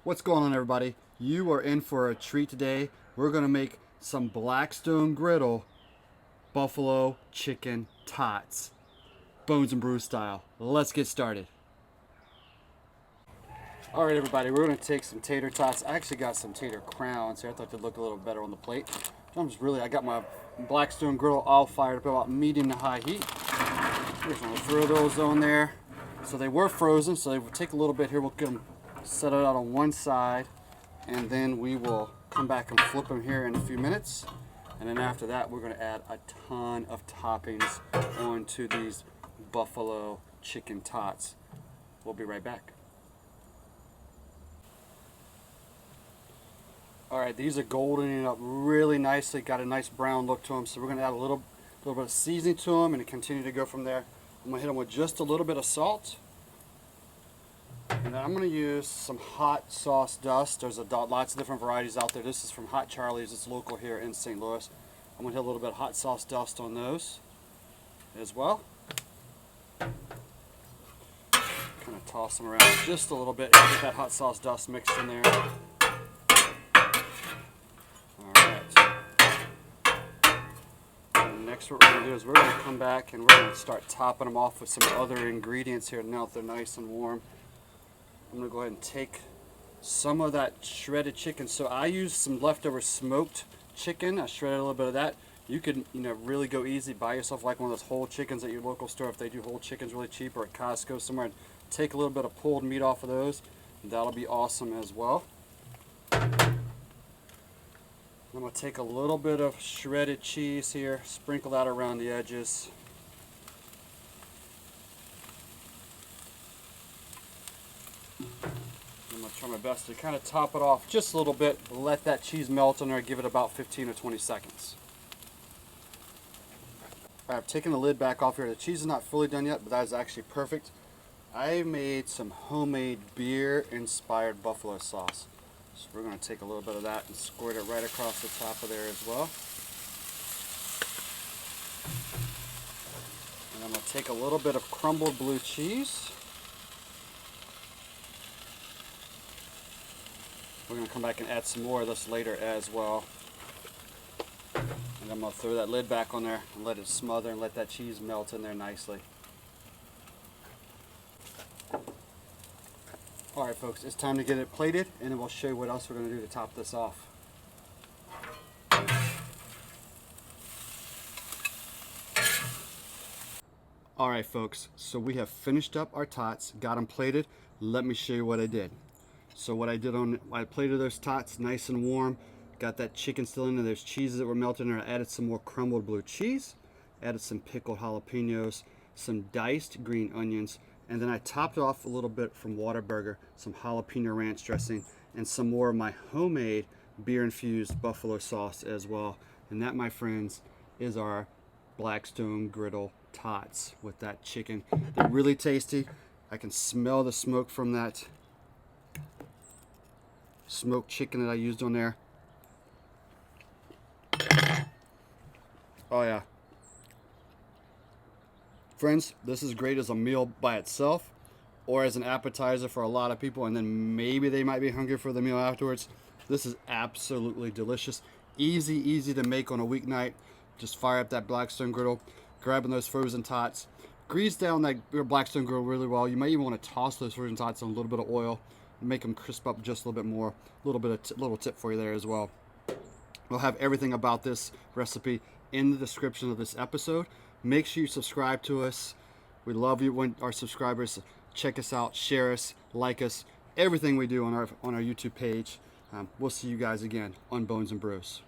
What's going on, everybody? You are in for a treat today. We're going to make some Blackstone Griddle Buffalo Chicken Tots, Bones and Brew style. Let's get started. All right, everybody, we're going to take some tater tots. I actually got some tater crowns here. I thought they'd look a little better on the plate. I got my Blackstone Griddle all fired up about medium to high heat. Just going to throw those on there. So they were frozen, so they will take a little bit here. We'll get them set it out on one side, and then we will come back and flip them here in a few minutes. And then after that, we're going to add a ton of toppings onto these Buffalo Chicken Tots. We'll be right back. All right, these are goldening up really nicely, got a nice brown look to them, so we're going to add a little bit of seasoning to them and continue to go from there. I'm going to hit them with just a little bit of salt. And then I'm going to use some hot sauce dust. There's lots of different varieties out there. This is from Hot Charlie's. It's local here in St. Louis. I'm going to hit a little bit of hot sauce dust on those as well. Kind of toss them around just a little bit and get that hot sauce dust mixed in there. Next, what we're going to do is we're going to come back and we're going to start topping them off with some other ingredients here now that they're nice and warm. I'm going to go ahead and take some of that shredded chicken. So I used some leftover smoked chicken. I shredded a little bit of that. You could, really go easy. Buy yourself like one of those whole chickens at your local store if they do whole chickens really cheap, or at Costco somewhere, and take a little bit of pulled meat off of those. That'll be awesome as well. I'm going to take a little bit of shredded cheese here, sprinkle that around the edges. I'm going to try my best to kind of top it off just a little bit, let that cheese melt in there, give it about 15 or 20 seconds. I've taken the lid back off here. The cheese is not fully done yet, but that is actually perfect. I made some homemade beer-inspired buffalo sauce. So we're going to take a little bit of that and squirt it right across the top of there as well. And I'm going to take a little bit of crumbled blue cheese. We're going to come back and add some more of this later as well. And I'm going to throw that lid back on there and let it smother and let that cheese melt in there nicely. Alright folks, it's time to get it plated, and then we'll show you what else we're going to do to top this off. Alright folks, so we have finished up our tots, got them plated. Let me show you what I did. So what I did I plated those tots nice and warm, got that chicken still in there, there's cheeses that were melted in there. I added some more crumbled blue cheese, added some pickled jalapenos, some diced green onions, and then I topped off a little bit from Whataburger, some jalapeno ranch dressing, and some more of my homemade beer-infused buffalo sauce as well. And that, my friends, is our Blackstone Griddle Tots with that chicken. They're really tasty. I can smell the smoke from that smoked chicken that I used on there. Oh yeah. Friends, this is great as a meal by itself or as an appetizer for a lot of people, and then maybe they might be hungry for the meal afterwards. This is absolutely delicious. Easy to make on a weeknight. Just fire up that Blackstone Griddle, grabbing those frozen tots. Grease down that Blackstone Griddle really well. You may even want to toss those frozen tots in a little bit of oil, make them crisp up just a little bit more. Little tip for you there as well. We'll have everything about this recipe in the description of this episode. Make sure you subscribe to us. We love you when our subscribers check us out, share us, like us, everything we do on our YouTube page. We'll see you guys again on Bones and Brews.